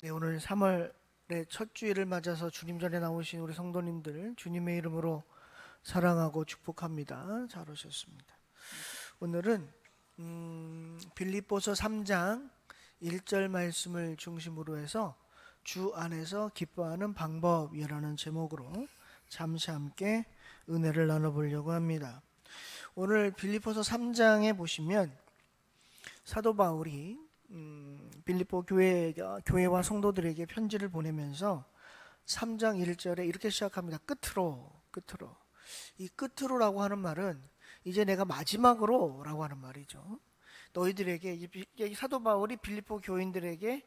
네, 오늘 3월의 첫 주일을 맞아서 주님 전에 나오신 우리 성도님들 주님의 이름으로 사랑하고 축복합니다. 잘 오셨습니다. 오늘은 빌립보서 3장 1절 말씀을 중심으로 해서 주 안에서 기뻐하는 방법이라는 제목으로 잠시 함께 은혜를 나눠보려고 합니다. 오늘 빌립보서 3장에 보시면 사도 바울이 빌립보 교회와 성도들에게 편지를 보내면서 3장 1절에 이렇게 시작합니다. 끝으로. 이 끝으로라고 하는 말은 이제 내가 마지막으로 라고 하는 말이죠. 너희들에게, 사도 바울이 빌립보 교인들에게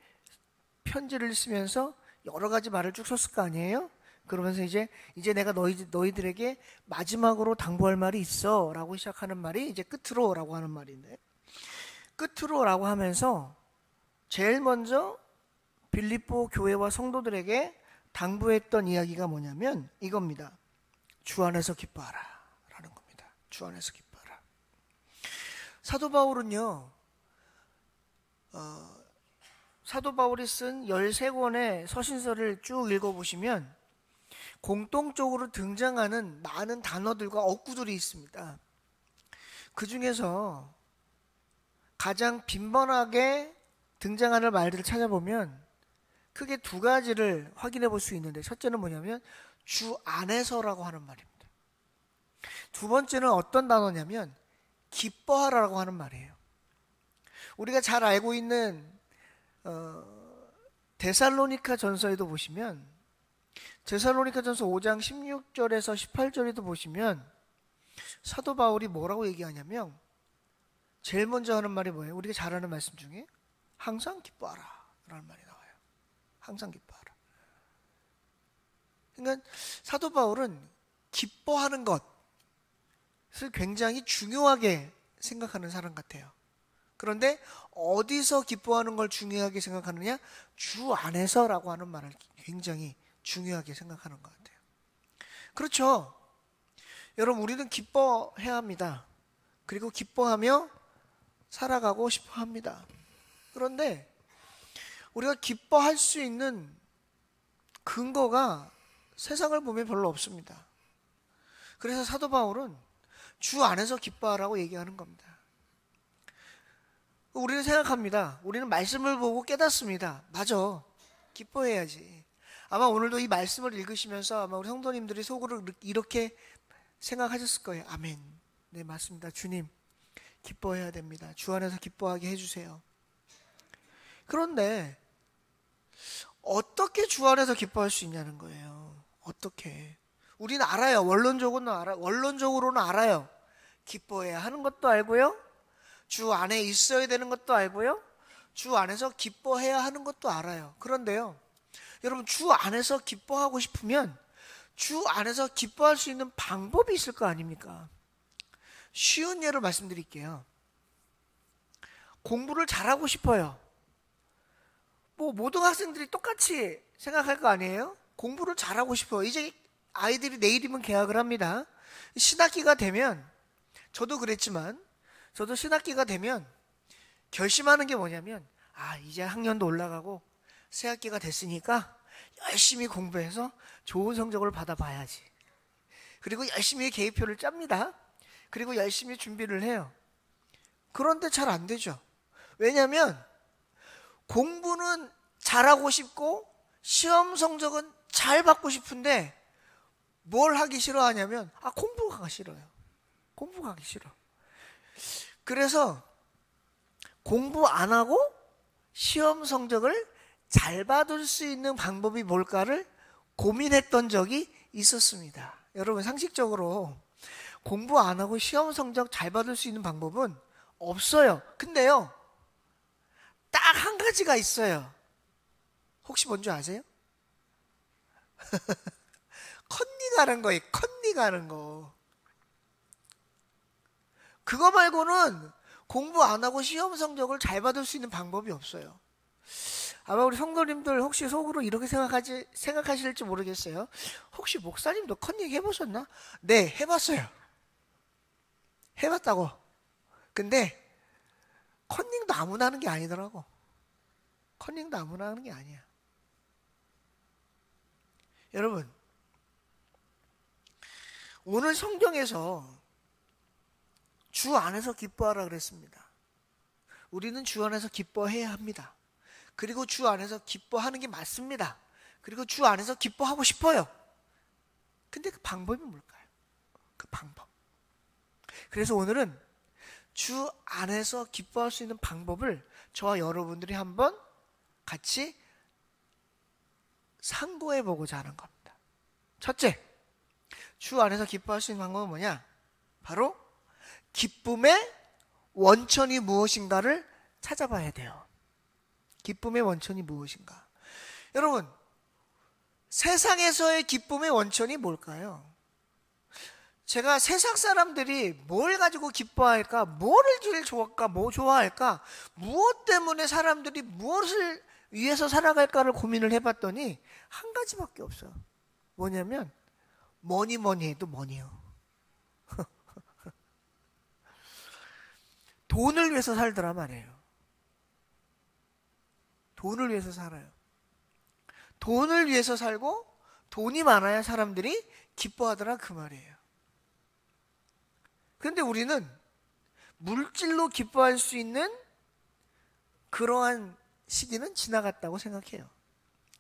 편지를 쓰면서 여러 가지 말을 쭉 썼을 거 아니에요? 그러면서 이제 내가 너희들에게 마지막으로 당부할 말이 있어 라고 시작하는 말이 이제 끝으로 라고 하는 말인데, 끝으로라고 하면서 제일 먼저 빌립보 교회와 성도들에게 당부했던 이야기가 뭐냐면 이겁니다. 주 안에서 기뻐하라 라는 겁니다. 주 안에서 기뻐하라. 사도 바울은요, 사도 바울이 쓴 13권의 서신서를 쭉 읽어보시면 공통적으로 등장하는 많은 단어들과 어구들이 있습니다. 그 중에서 가장 빈번하게 등장하는 말들을 찾아보면 크게 두 가지를 확인해 볼 수 있는데, 첫째는 뭐냐면 주 안에서라고 하는 말입니다. 두 번째는 어떤 단어냐면 기뻐하라고 하는 말이에요. 우리가 잘 알고 있는 데살로니가 전서에도 보시면, 데살로니가 전서 5장 16절에서 18절에도 보시면 사도 바울이 뭐라고 얘기하냐면 제일 먼저 하는 말이 뭐예요? 우리가 잘 아는 말씀 중에 항상 기뻐하라 라는 말이 나와요. 항상 기뻐하라. 그러니까 사도 바울은 기뻐하는 것을 굉장히 중요하게 생각하는 사람 같아요. 그런데 어디서 기뻐하는 걸 중요하게 생각하느냐? 주 안에서라고 하는 말을 굉장히 중요하게 생각하는 것 같아요. 그렇죠. 여러분, 우리는 기뻐해야 합니다. 그리고 기뻐하며 살아가고 싶어 합니다. 그런데 우리가 기뻐할 수 있는 근거가 세상을 보면 별로 없습니다. 그래서 사도 바울은 주 안에서 기뻐하라고 얘기하는 겁니다. 우리는 생각합니다. 우리는 말씀을 보고 깨닫습니다. 맞아, 기뻐해야지. 아마 오늘도 이 말씀을 읽으시면서 아마 우리 성도님들이 속으로 이렇게 생각하셨을 거예요. 아멘. 네, 맞습니다. 주님, 기뻐해야 됩니다. 주 안에서 기뻐하게 해주세요. 그런데 어떻게 주 안에서 기뻐할 수 있냐는 거예요. 어떻게? 우리는 알아요. 원론적으로는 알아요. 기뻐해야 하는 것도 알고요. 주 안에 있어야 되는 것도 알고요. 주 안에서 기뻐해야 하는 것도 알아요. 그런데요, 여러분, 주 안에서 기뻐하고 싶으면 주 안에서 기뻐할 수 있는 방법이 있을 거 아닙니까? 쉬운 예로 말씀드릴게요. 공부를 잘하고 싶어요. 모든 학생들이 똑같이 생각할 거 아니에요? 공부를 잘하고 싶어요. 이제 아이들이 내일이면 개학을 합니다. 신학기가 되면, 저도 그랬지만, 저도 신학기가 되면 결심하는 게 뭐냐면, 이제 학년도 올라가고 새 학기가 됐으니까 열심히 공부해서 좋은 성적을 받아봐야지. 그리고 열심히 계획표를 짭니다. 그리고 열심히 준비를 해요. 그런데 잘 안 되죠. 왜냐하면 공부는 잘하고 싶고 시험 성적은 잘 받고 싶은데 뭘 하기 싫어하냐면 공부가 하기 싫어요. 공부가 하기 싫어. 그래서 공부 안 하고 시험 성적을 잘 받을 수 있는 방법이 뭘까를 고민했던 적이 있었습니다. 여러분, 상식적으로 공부 안 하고 시험 성적 잘 받을 수 있는 방법은 없어요. 근데요, 딱 한 가지가 있어요. 혹시 뭔지 아세요? 컨닝하는 거예요. 컨닝하는 거. 그거 말고는 공부 안 하고 시험 성적을 잘 받을 수 있는 방법이 없어요. 아마 우리 성도님들 혹시 속으로 이렇게 생각하실지 모르겠어요. 혹시 목사님도 컨닝 해보셨나? 네, 해봤어요. 해봤다고. 근데 컨닝도 아무나 하는 게 아니더라고. 컨닝도 아무나 하는 게 아니야. 여러분, 오늘 성경에서 주 안에서 기뻐하라 그랬습니다. 우리는 주 안에서 기뻐해야 합니다. 그리고 주 안에서 기뻐하는 게 맞습니다. 그리고 주 안에서 기뻐하고 싶어요. 근데 그 방법이 뭘까요? 그 방법. 그래서 오늘은 주 안에서 기뻐할 수 있는 방법을 저와 여러분들이 한번 같이 상고해 보고자 하는 겁니다. 첫째, 주 안에서 기뻐할 수 있는 방법은 뭐냐? 바로 기쁨의 원천이 무엇인가를 찾아봐야 돼요. 기쁨의 원천이 무엇인가? 여러분, 세상에서의 기쁨의 원천이 뭘까요? 제가 세상 사람들이 뭘 가지고 기뻐할까? 뭐를 제일 좋아할까? 뭐 좋아할까? 무엇 때문에 사람들이 무엇을 위해서 살아갈까를 고민을 해봤더니 한 가지밖에 없어요. 뭐냐면 뭐니 해도 뭐니요. 돈을 위해서 살더라 말이에요. 돈을 위해서 살아요. 돈을 위해서 살고 돈이 많아야 사람들이 기뻐하더라 그 말이에요. 그런데 우리는 물질로 기뻐할 수 있는 그러한 시기는 지나갔다고 생각해요.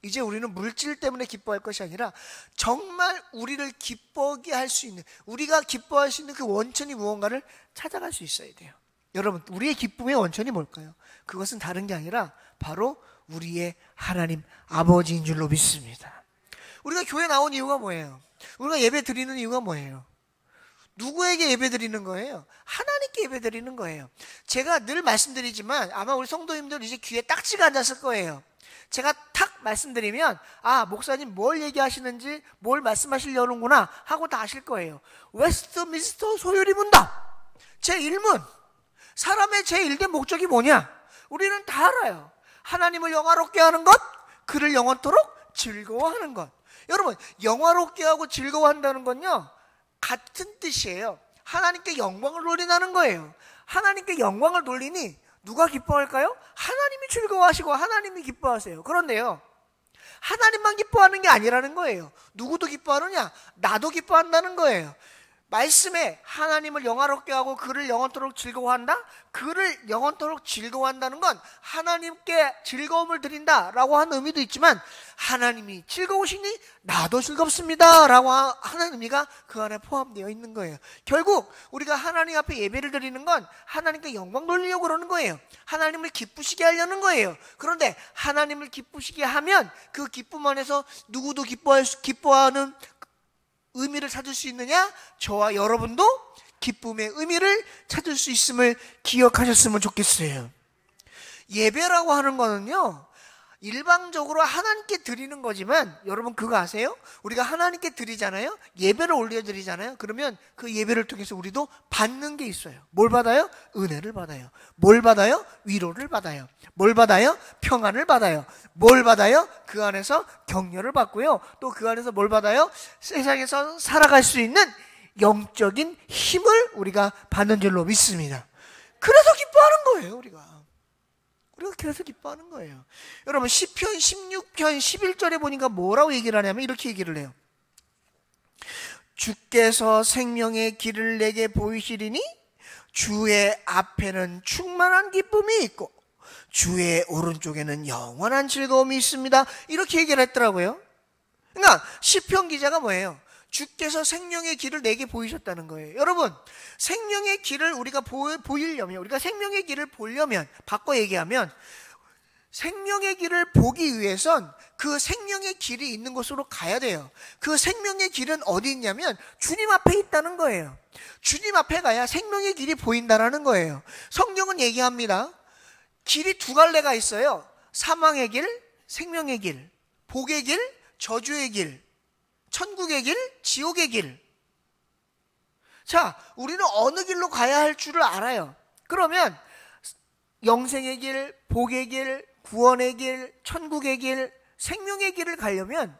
이제 우리는 물질 때문에 기뻐할 것이 아니라 정말 우리를 기뻐하게 할 수 있는, 우리가 기뻐할 수 있는 그 원천이 무언가를 찾아갈 수 있어야 돼요. 여러분, 우리의 기쁨의 원천이 뭘까요? 그것은 다른 게 아니라 바로 우리의 하나님 아버지인 줄로 믿습니다. 우리가 교회 나온 이유가 뭐예요? 우리가 예배 드리는 이유가 뭐예요? 누구에게 예배 드리는 거예요? 하나님께 예배 드리는 거예요. 제가 늘 말씀드리지만 아마 우리 성도님들 이제 귀에 딱지가 앉았을 거예요. 제가 탁 말씀드리면 아, 목사님 뭘 얘기하시는지, 뭘 말씀하시려는구나 하고 다 아실 거예요. 웨스트민스터 소요리 문답. 제1문. 사람의 제1대 목적이 뭐냐? 우리는 다 알아요. 하나님을 영화롭게 하는 것, 그를 영원토록 즐거워하는 것. 여러분, 영화롭게 하고 즐거워한다는 건요, 같은 뜻이에요. 하나님께 영광을 돌린다는 거예요. 하나님께 영광을 돌리니 누가 기뻐할까요? 하나님이 즐거워하시고 하나님이 기뻐하세요. 그런데요, 하나님만 기뻐하는 게 아니라는 거예요. 누구도 기뻐하느냐? 나도 기뻐한다는 거예요. 말씀에 하나님을 영화롭게 하고 그를 영원토록 즐거워한다? 그를 영원토록 즐거워한다는 건 하나님께 즐거움을 드린다라고 하는 의미도 있지만 하나님이 즐거우시니 나도 즐겁습니다 라고 하는 의미가 그 안에 포함되어 있는 거예요. 결국 우리가 하나님 앞에 예배를 드리는 건 하나님께 영광 돌리려고 그러는 거예요. 하나님을 기쁘시게 하려는 거예요. 그런데 하나님을 기쁘시게 하면 그 기쁨 안에서 누구도 기뻐하는 의미를 찾을 수 있느냐? 저와 여러분도 기쁨의 의미를 찾을 수 있음을 기억하셨으면 좋겠어요. 예배라고 하는 거는요, 일방적으로 하나님께 드리는 거지만 여러분 그거 아세요? 우리가 하나님께 드리잖아요. 예배를 올려드리잖아요. 그러면 그 예배를 통해서 우리도 받는 게 있어요. 뭘 받아요? 은혜를 받아요. 뭘 받아요? 위로를 받아요. 뭘 받아요? 평안을 받아요. 뭘 받아요? 그 안에서 격려를 받고요. 또 그 안에서 뭘 받아요? 세상에서 살아갈 수 있는 영적인 힘을 우리가 받는 줄로 믿습니다. 그래서 기뻐하는 거예요, 우리가 그래서 기뻐하는 거예요. 여러분, 시편 16편 11절에 보니까 뭐라고 얘기를 하냐면 이렇게 얘기를 해요. 주께서 생명의 길을 내게 보이시리니 주의 앞에는 충만한 기쁨이 있고 주의 오른쪽에는 영원한 즐거움이 있습니다. 이렇게 얘기를 했더라고요. 그러니까 시편 기자가 뭐예요? 주께서 생명의 길을 내게 보이셨다는 거예요. 여러분, 생명의 길을 우리가 보이려면, 우리가 생명의 길을 보려면, 바꿔 얘기하면 생명의 길을 보기 위해선 그 생명의 길이 있는 곳으로 가야 돼요. 그 생명의 길은 어디 있냐면 주님 앞에 있다는 거예요. 주님 앞에 가야 생명의 길이 보인다는 거예요. 성경은 얘기합니다. 길이 두 갈래가 있어요. 사망의 길, 생명의 길, 복의 길, 저주의 길, 천국의 길, 지옥의 길. 자, 우리는 어느 길로 가야 할 줄을 알아요. 그러면 영생의 길, 복의 길, 구원의 길, 천국의 길, 생명의 길을 가려면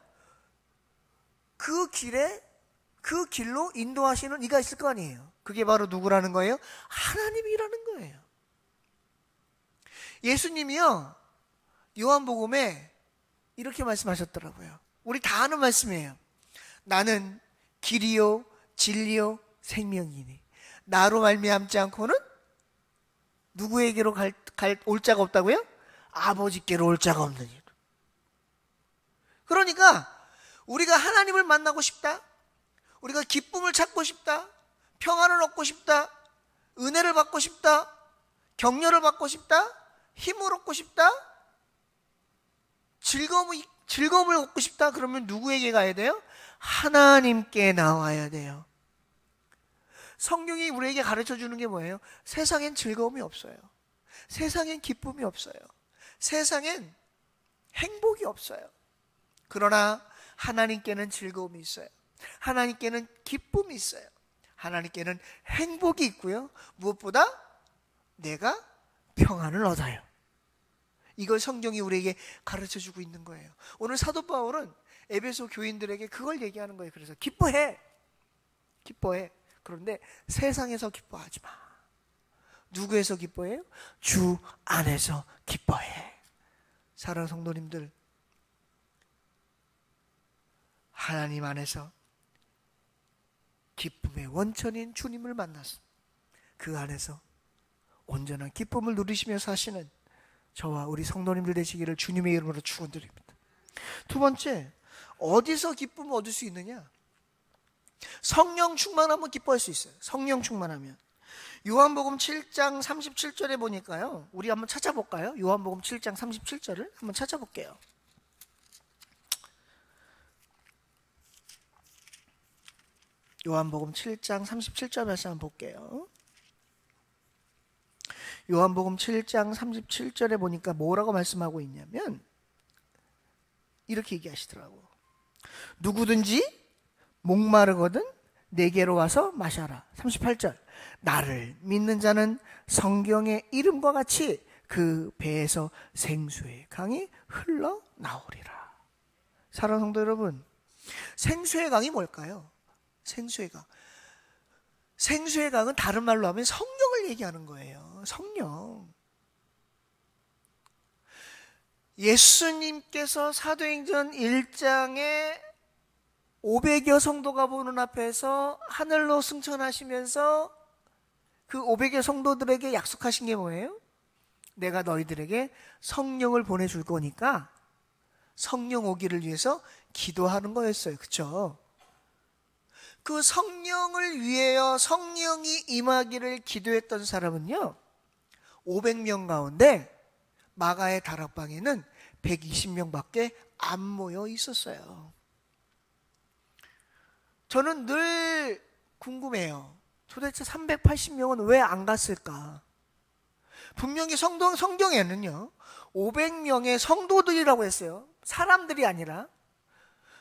그 길로 인도하시는 이가 있을 거 아니에요. 그게 바로 누구라는 거예요? 하나님이라는 거예요. 예수님이요, 요한복음에 이렇게 말씀하셨더라고요. 우리 다 아는 말씀이에요. 나는 길이요 진리요 생명이니 나로 말미암지 않고는 누구에게로 올 자가 없다고요? 아버지께로 올 자가 없느니라. 그러니까 우리가 하나님을 만나고 싶다, 우리가 기쁨을 찾고 싶다, 평안을 얻고 싶다, 은혜를 받고 싶다, 격려를 받고 싶다, 힘을 얻고 싶다, 즐거움을 얻고 싶다, 그러면 누구에게 가야 돼요? 하나님께 나와야 돼요. 성경이 우리에게 가르쳐 주는 게 뭐예요? 세상엔 즐거움이 없어요. 세상엔 기쁨이 없어요. 세상엔 행복이 없어요. 그러나 하나님께는 즐거움이 있어요. 하나님께는 기쁨이 있어요. 하나님께는 행복이 있고요. 무엇보다 내가 평안을 얻어요. 이걸 성경이 우리에게 가르쳐 주고 있는 거예요. 오늘 사도 바울은 에베소 교인들에게 그걸 얘기하는 거예요. 그래서 기뻐해. 그런데 세상에서 기뻐하지 마. 누구에서 기뻐해요? 주 안에서 기뻐해. 사랑하는 성도님들, 하나님 안에서 기쁨의 원천인 주님을 만나서 그 안에서 온전한 기쁨을 누리시며 사시는 저와 우리 성도님들 되시기를 주님의 이름으로 축원드립니다. 두 번째, 어디서 기쁨을 얻을 수 있느냐? 성령 충만하면 기뻐할 수 있어요. 성령 충만하면. 요한복음 7장 37절에 보니까요, 우리 한번 찾아볼까요? 요한복음 7장 37절을 한번 찾아볼게요. 요한복음 7장 37절 말씀 한번 볼게요. 요한복음 7장 37절에 보니까 뭐라고 말씀하고 있냐면 이렇게 얘기하시더라고. 누구든지 목마르거든 내게로 와서 마셔라. 38절. 나를 믿는 자는 성경의 이름과 같이 그 배에서 생수의 강이 흘러나오리라. 사랑하는 성도 여러분, 생수의 강이 뭘까요? 생수의 강. 생수의 강은 다른 말로 하면 성령을 얘기하는 거예요. 성령. 예수님께서 사도행전 1장에 500여 성도가 보는 앞에서 하늘로 승천하시면서 그 500여 성도들에게 약속하신 게 뭐예요? 내가 너희들에게 성령을 보내줄 거니까 성령 오기를 위해서 기도하는 거였어요. 그렇죠? 그 성령을 위하여 성령이 임하기를 기도했던 사람은요, 500명 가운데 마가의 다락방에는 120명밖에 안 모여 있었어요. 저는 늘 궁금해요. 도대체 380명은 왜 안 갔을까? 분명히 성경에는요 500명의 성도들이라고 했어요. 사람들이 아니라.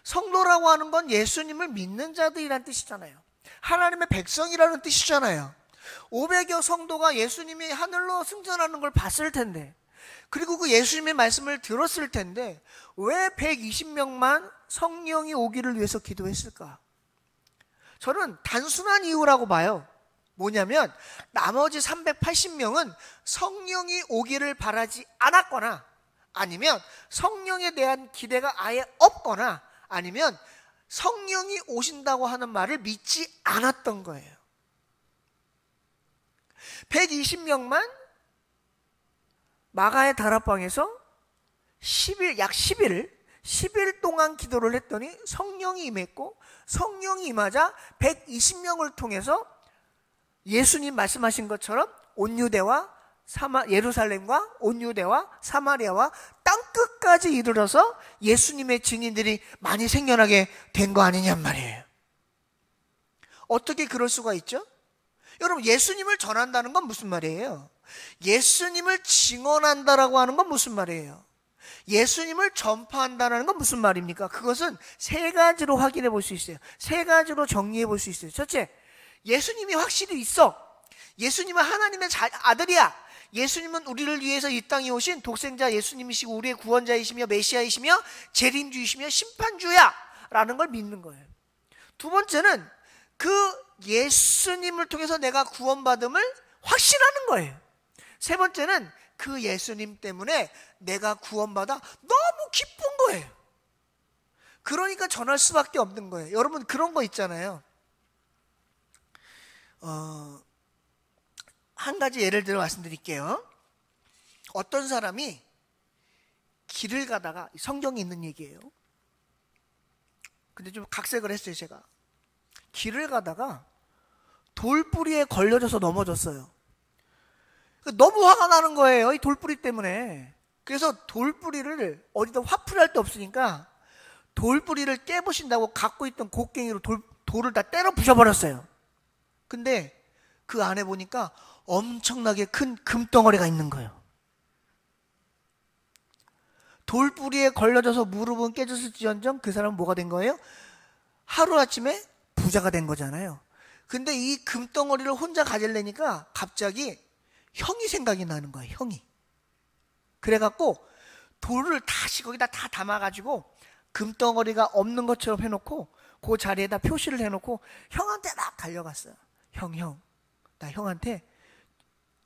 성도라고 하는 건 예수님을 믿는 자들이란 뜻이잖아요. 하나님의 백성이라는 뜻이잖아요. 500여 성도가 예수님이 하늘로 승천하는 걸 봤을 텐데, 그리고 그 예수님의 말씀을 들었을 텐데 왜 120명만 성령이 오기를 위해서 기도했을까? 저는 단순한 이유라고 봐요. 뭐냐면 나머지 380명은 성령이 오기를 바라지 않았거나, 아니면 성령에 대한 기대가 아예 없거나, 아니면 성령이 오신다고 하는 말을 믿지 않았던 거예요. 120명만 마가의 다락방에서 약 10일 동안 기도를 했더니 성령이 임했고, 성령이 임하자 120명을 통해서 예수님 말씀하신 것처럼 예루살렘과 온유대와 사마리아와 땅끝까지 이르러서 예수님의 증인들이 많이 생겨나게 된 거 아니냔 말이에요. 어떻게 그럴 수가 있죠? 여러분, 예수님을 전한다는 건 무슨 말이에요? 예수님을 증언한다라고 하는 건 무슨 말이에요? 예수님을 전파한다는 건 무슨 말입니까? 그것은 세 가지로 확인해 볼 수 있어요. 세 가지로 정리해 볼 수 있어요. 첫째, 예수님이 확실히 있어. 예수님은 하나님의 아들이야. 예수님은 우리를 위해서 이 땅에 오신 독생자 예수님이시고 우리의 구원자이시며 메시아이시며 재림주이시며 심판주야 라는 걸 믿는 거예요. 두 번째는 그 예수님을 통해서 내가 구원받음을 확신하는 거예요. 세 번째는 그 예수님 때문에 내가 구원받아 너무 기쁜 거예요. 그러니까 전할 수밖에 없는 거예요. 여러분 그런 거 있잖아요. 한 가지 예를 들어 말씀드릴게요. 어떤 사람이 길을 가다가, 성경에 있는 얘기예요. 근데 좀 각색을 했어요, 제가. 길을 가다가 돌뿌리에 걸려져서 넘어졌어요. 너무 화가 나는 거예요, 이 돌뿌리 때문에. 그래서 돌뿌리를 어디다 화풀이할 데 없으니까 돌뿌리를 깨부신다고 갖고 있던 곡괭이로 돌을 다 때려 부셔버렸어요. 근데 그 안에 보니까 엄청나게 큰 금덩어리가 있는 거예요. 돌뿌리에 걸려져서 무릎은 깨졌을지언정 그 사람은 뭐가 된 거예요? 하루아침에 부자가 된 거잖아요. 근데 이 금덩어리를 혼자 가지려니까 갑자기 형이 생각이 나는 거예요. 형이. 그래갖고 돌을 다시 거기다 다 담아가지고 금덩어리가 없는 것처럼 해놓고 그 자리에다 표시를 해놓고 형한테 막 달려갔어요. 형, 나 형한테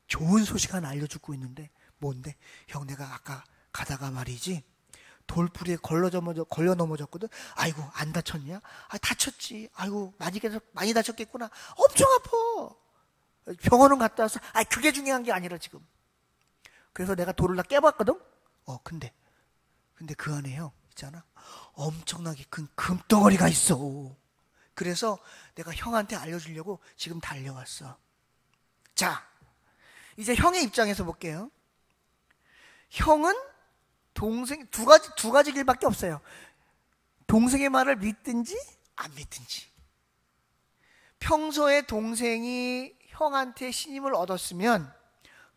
좋은 소식 하나 알려주고 있는데. 뭔데? 형, 내가 아까 가다가 말이지 돌뿌리에 걸려 넘어졌거든. 아이고, 안 다쳤냐? 아, 다쳤지. 아이고, 많이 다쳤겠구나. 엄청 아파. 병원은 갔다 와서. 아, 그게 중요한 게 아니라 지금. 그래서 내가 돌을 다 깨봤거든. 근데 그 안에 형 있잖아, 엄청나게 큰 금덩어리가 있어. 그래서 내가 형한테 알려주려고 지금 달려왔어. 자, 이제 형의 입장에서 볼게요. 형은 동생 두 가지 길밖에 없어요. 동생의 말을 믿든지 안 믿든지. 평소에 동생이 형한테 신임을 얻었으면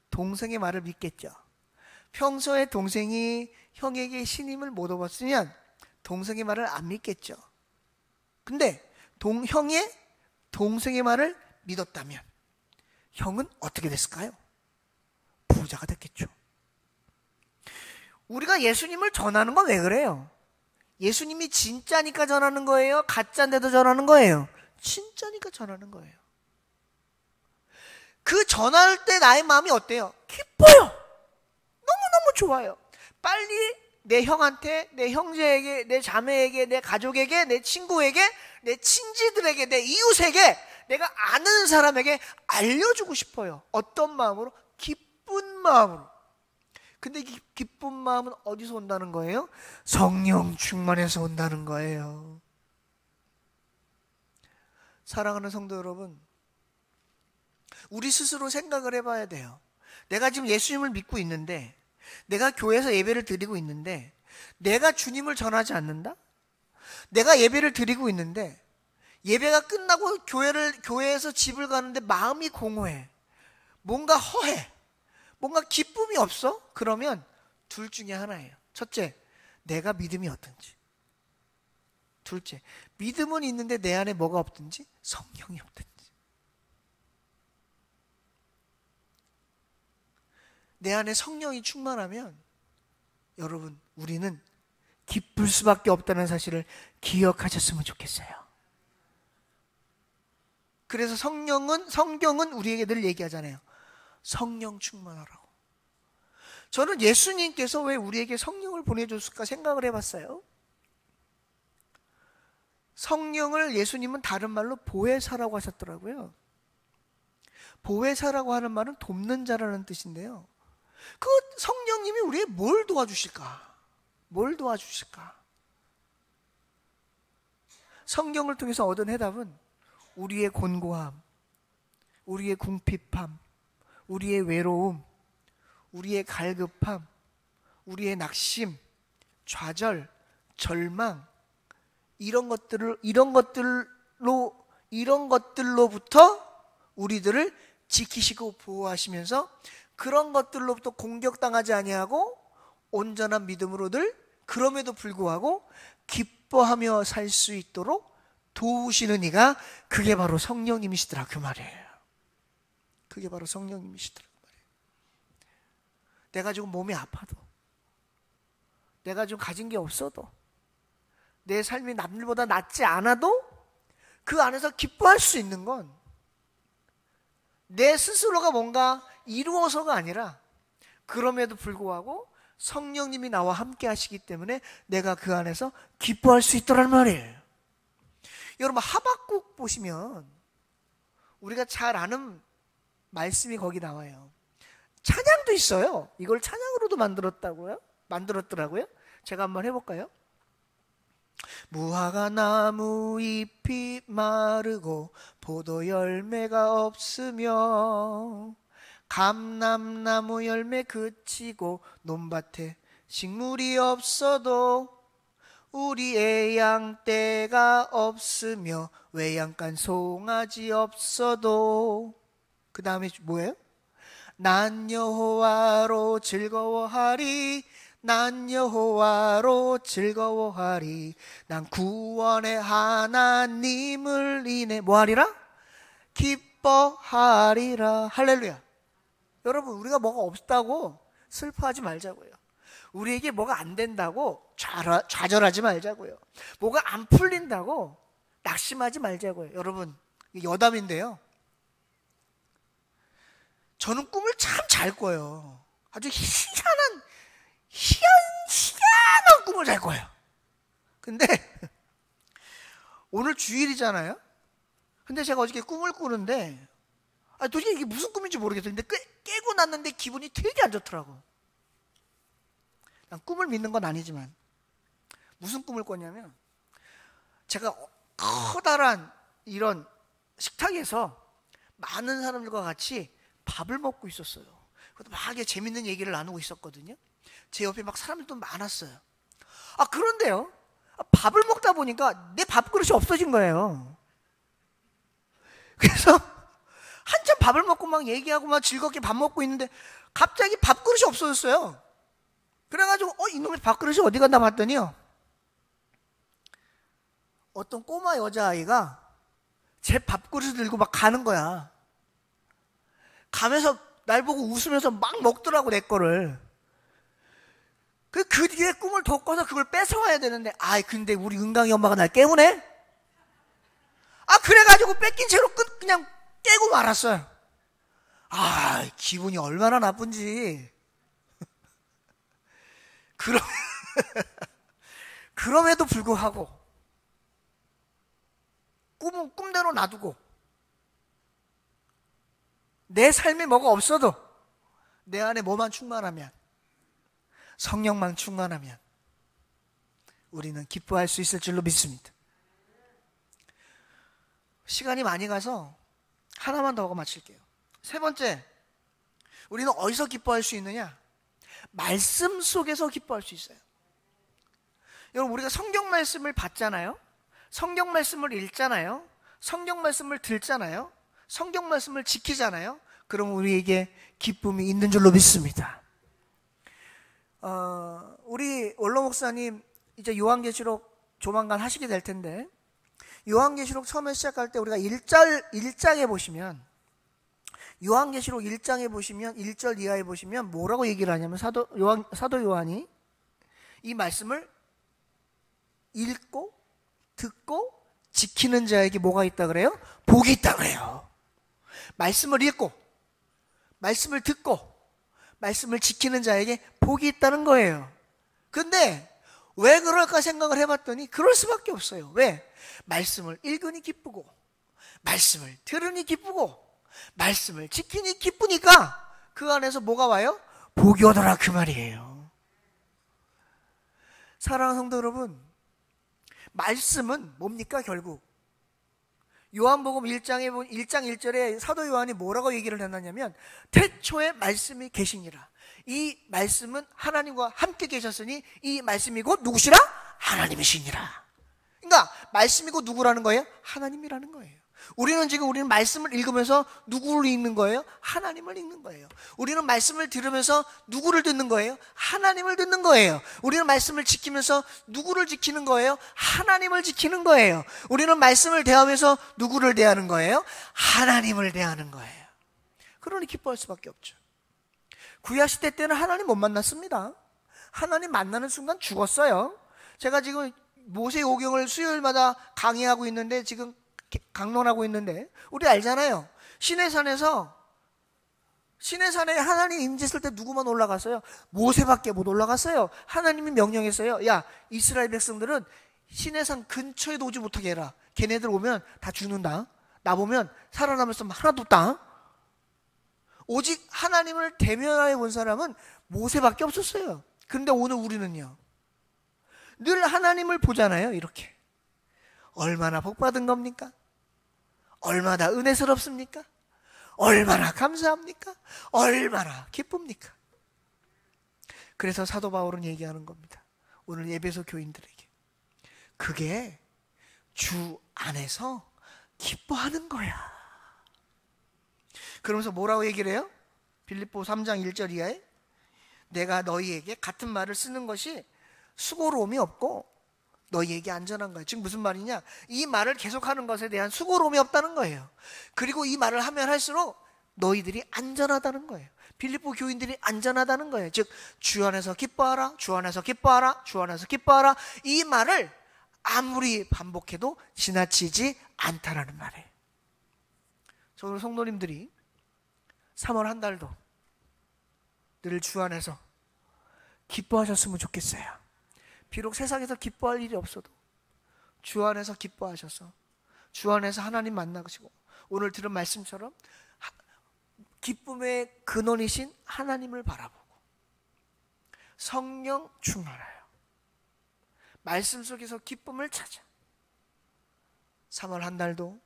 동생의 말을 믿겠죠. 평소에 동생이 형에게 신임을 못 얻었으면 동생의 말을 안 믿겠죠. 근데 형의 동생의 말을 믿었다면 형은 어떻게 됐을까요? 부자가 됐겠죠. 우리가 예수님을 전하는 건 왜 그래요? 예수님이 진짜니까 전하는 거예요? 가짜인데도 전하는 거예요? 진짜니까 전하는 거예요. 그 전할 때 나의 마음이 어때요? 기뻐요. 너무너무 좋아요. 빨리 내 형한테, 내 형제에게, 내 자매에게, 내 가족에게, 내 친구에게, 내 친지들에게, 내 이웃에게, 내가 아는 사람에게 알려주고 싶어요. 어떤 마음으로? 기쁜 마음으로. 근데 이 기쁜 마음은 어디서 온다는 거예요? 성령 충만해서 온다는 거예요. 사랑하는 성도 여러분, 우리 스스로 생각을 해봐야 돼요. 내가 지금 예수님을 믿고 있는데, 내가 교회에서 예배를 드리고 있는데, 내가 주님을 전하지 않는다? 내가 예배를 드리고 있는데 예배가 끝나고 교회에서 집을 가는데 마음이 공허해, 뭔가 허해, 뭔가 기쁨이 없어? 그러면 둘 중에 하나예요. 첫째, 내가 믿음이 어떤지. 둘째, 믿음은 있는데 내 안에 뭐가 없든지, 성령이 없든지. 내 안에 성령이 충만하면 여러분, 우리는 기쁠 수밖에 없다는 사실을 기억하셨으면 좋겠어요. 그래서 성경은 우리에게 늘 얘기하잖아요. 성령 충만하라고. 저는 예수님께서 왜 우리에게 성령을 보내줬을까 생각을 해봤어요. 성령을 예수님은 다른 말로 보혜사라고 하셨더라고요. 보혜사라고 하는 말은 돕는 자라는 뜻인데요, 그 성령님이 우리의 뭘 도와주실까? 뭘 도와주실까? 성경을 통해서 얻은 해답은 우리의 곤고함, 우리의 궁핍함, 우리의 외로움, 우리의 갈급함, 우리의 낙심, 좌절, 절망, 이런 것들로부터 우리들을 지키시고 보호하시면서 그런 것들로부터 공격당하지 아니하고 온전한 믿음으로 늘 그럼에도 불구하고 기뻐하며 살 수 있도록 도우시는 이가, 그게 바로 성령님이시더라 그 말이에요. 그게 바로 성령님이시더라 그 말이에요. 내가 지금 몸이 아파도, 내가 지금 가진 게 없어도, 내 삶이 남들보다 낫지 않아도 그 안에서 기뻐할 수 있는 건 내 스스로가 뭔가 이루어서가 아니라 그럼에도 불구하고 성령님이 나와 함께 하시기 때문에 내가 그 안에서 기뻐할 수 있더란 말이에요. 여러분, 하박국 보시면 우리가 잘 아는 말씀이 거기 나와요. 찬양도 있어요. 이걸 찬양으로도 만들었더라고요. 제가 한번 해볼까요? 무화과 나무 잎이 마르고 포도 열매가 없으며 감람나무 열매 그치고 논밭에 식물이 없어도 우리의 양떼가 없으며 외양간 송아지 없어도, 그 다음에 뭐예요? 난 여호와로 즐거워하리, 난 여호와로 즐거워하리, 난 구원의 하나님을 인해 뭐하리라? 기뻐하리라. 할렐루야. 여러분, 우리가 뭐가 없다고 슬퍼하지 말자고요. 우리에게 뭐가 안 된다고 좌절하지 말자고요. 뭐가 안 풀린다고 낙심하지 말자고요. 여러분, 여담인데요, 저는 꿈을 참 잘 꿔요. 아주 희한한 꿈을 잘 꿔요. 근데 오늘 주일이잖아요. 근데 제가 어저께 꿈을 꾸는데 도대체 이게 무슨 꿈인지 모르겠어요. 근데 깨고 났는데 기분이 되게 안 좋더라고. 난 꿈을 믿는 건 아니지만 무슨 꿈을 꿨냐면, 제가 커다란 이런 식탁에서 많은 사람들과 같이 밥을 먹고 있었어요. 그것도 막 재밌는 얘기를 나누고 있었거든요. 제 옆에 막 사람들도 많았어요. 그런데요, 밥을 먹다 보니까 내 밥그릇이 없어진 거예요. 그래서 한참 밥을 먹고 막 얘기하고 막 즐겁게 밥 먹고 있는데 갑자기 밥그릇이 없어졌어요. 그래가지고 이놈의 밥그릇이 어디 갔나 봤더니요, 어떤 꼬마 여자아이가 제 밥그릇을 들고 막 가는 거야. 가면서 날 보고 웃으면서 막 먹더라고, 내 거를. 그 뒤에 꿈을 더 꿔서 그걸 뺏어와야 되는데, 근데 우리 은강이 엄마가 날 깨우네? 그래가지고 뺏긴 채로 그냥 깨고 말았어요. 기분이 얼마나 나쁜지. 그럼에도 불구하고 꿈은 꿈대로 놔두고, 내 삶에 뭐가 없어도 내 안에 뭐만 충만하면, 성령만 충만하면 우리는 기뻐할 수 있을 줄로 믿습니다. 시간이 많이 가서 하나만 더 하고 마칠게요. 세 번째, 우리는 어디서 기뻐할 수 있느냐? 말씀 속에서 기뻐할 수 있어요. 여러분, 우리가 성경 말씀을 받잖아요. 성경 말씀을 읽잖아요. 성경 말씀을 듣잖아요. 성경 말씀을 지키잖아요. 그럼 우리에게 기쁨이 있는 줄로 믿습니다. 우리 원로 목사님 이제 요한계시록 조만간 하시게 될 텐데, 요한계시록 처음에 시작할 때 우리가 1장에 보시면, 요한계시록 1장에 보시면 1절 이하에 보시면 뭐라고 얘기를 하냐면, 사도 요한이 이 말씀을 읽고 듣고 지키는 자에게 뭐가 있다 그래요? 복이 있다 그래요. 말씀을 읽고 말씀을 듣고 말씀을 지키는 자에게 복이 있다는 거예요. 근데 왜 그럴까 생각을 해봤더니 그럴 수밖에 없어요. 왜? 말씀을 읽으니 기쁘고, 말씀을 들으니 기쁘고, 말씀을 지키니 기쁘니까 그 안에서 뭐가 와요? 복이 오더라, 그 말이에요. 사랑하는 성도 여러분, 말씀은 뭡니까? 결국 요한복음 1장 1절에 사도 요한이 뭐라고 얘기를 해놨냐면, 태초에 말씀이 계시니라. 이 말씀은 하나님과 함께 계셨으니 이 말씀이 곧 누구시라? 하나님이시니라. 그러니까 말씀이 곧 누구라는 거예요? 하나님이라는 거예요. 우리는 말씀을 읽으면서 누구를 읽는 거예요? 하나님을 읽는 거예요. 우리는 말씀을 들으면서 누구를 듣는 거예요? 하나님을 듣는 거예요. 우리는 말씀을 지키면서 누구를 지키는 거예요? 하나님을 지키는 거예요. 우리는 말씀을 대하면서 누구를 대하는 거예요? 하나님을 대하는 거예요. 그러니 기뻐할 수밖에 없죠. 구약시대 때는 하나님 못 만났습니다. 하나님 만나는 순간 죽었어요. 제가 지금 모세오경을 수요일마다 강의하고 있는데, 지금 강론하고 있는데, 우리 알잖아요. 시내산에서 시내산에 하나님 임재했을 때 누구만 올라갔어요? 모세밖에 못 올라갔어요. 하나님이 명령했어요. 야, 이스라엘 백성들은 시내산 근처에도 오지 못하게 해라. 걔네들 오면 다 죽는다. 나 보면 살아남을 사람 하나도 없다. 오직 하나님을 대면하여 본 사람은 모세밖에 없었어요. 그런데 오늘 우리는요, 늘 하나님을 보잖아요. 이렇게 얼마나 복받은 겁니까? 얼마나 은혜스럽습니까? 얼마나 감사합니까? 얼마나 기쁩니까? 그래서 사도 바울은 얘기하는 겁니다. 오늘 에베소 교인들에게 그게 주 안에서 기뻐하는 거야. 그러면서 뭐라고 얘기를 해요? 빌립보 3장 1절 이하에 내가 너희에게 같은 말을 쓰는 것이 수고로움이 없고 너희에게 안전한 거예요. 지금 무슨 말이냐? 이 말을 계속하는 것에 대한 수고로움이 없다는 거예요. 그리고 이 말을 하면 할수록 너희들이 안전하다는 거예요. 빌립보 교인들이 안전하다는 거예요. 즉 주 안에서 기뻐하라, 주 안에서 기뻐하라, 주 안에서 기뻐하라. 이 말을 아무리 반복해도 지나치지 않다라는 말이에요. 저 오늘 성도님들이 3월 한 달도 늘 주 안에서 기뻐하셨으면 좋겠어요. 비록 세상에서 기뻐할 일이 없어도 주 안에서 기뻐하셔서 주 안에서 하나님 만나시고 오늘 들은 말씀처럼 기쁨의 근원이신 하나님을 바라보고 성령 충만하여 말씀 속에서 기쁨을 찾아 3월 한 달도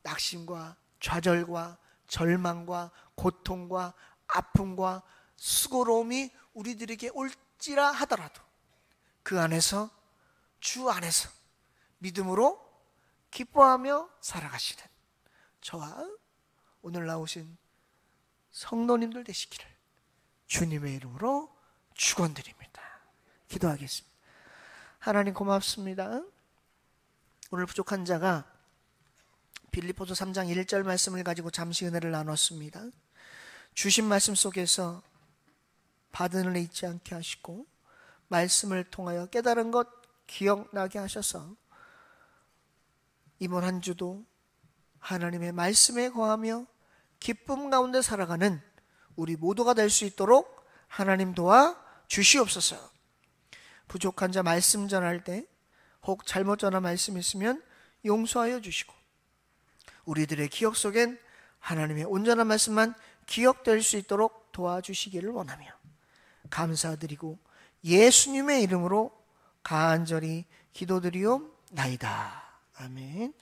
낙심과 좌절과 절망과 고통과 아픔과 수고로움이 우리들에게 올지라 하더라도 그 안에서 주 안에서 믿음으로 기뻐하며 살아가시는 저와 오늘 나오신 성도님들 되시기를 주님의 이름으로 축원드립니다. 기도하겠습니다. 하나님 고맙습니다. 오늘 부족한 자가 빌립보서 3장 1절 말씀을 가지고 잠시 은혜를 나눴습니다. 주신 말씀 속에서 받은 은혜 잊지 않게 하시고 말씀을 통하여 깨달은 것 기억나게 하셔서 이번 한 주도 하나님의 말씀에 거하며 기쁨 가운데 살아가는 우리 모두가 될 수 있도록 하나님 도와 주시옵소서. 부족한 자 말씀 전할 때 혹 잘못 전한 말씀 있으면 용서하여 주시고 우리들의 기억 속엔 하나님의 온전한 말씀만 기억될 수 있도록 도와주시기를 원하며 감사드리고 예수님의 이름으로 간절히 기도드리옵나이다. 아멘.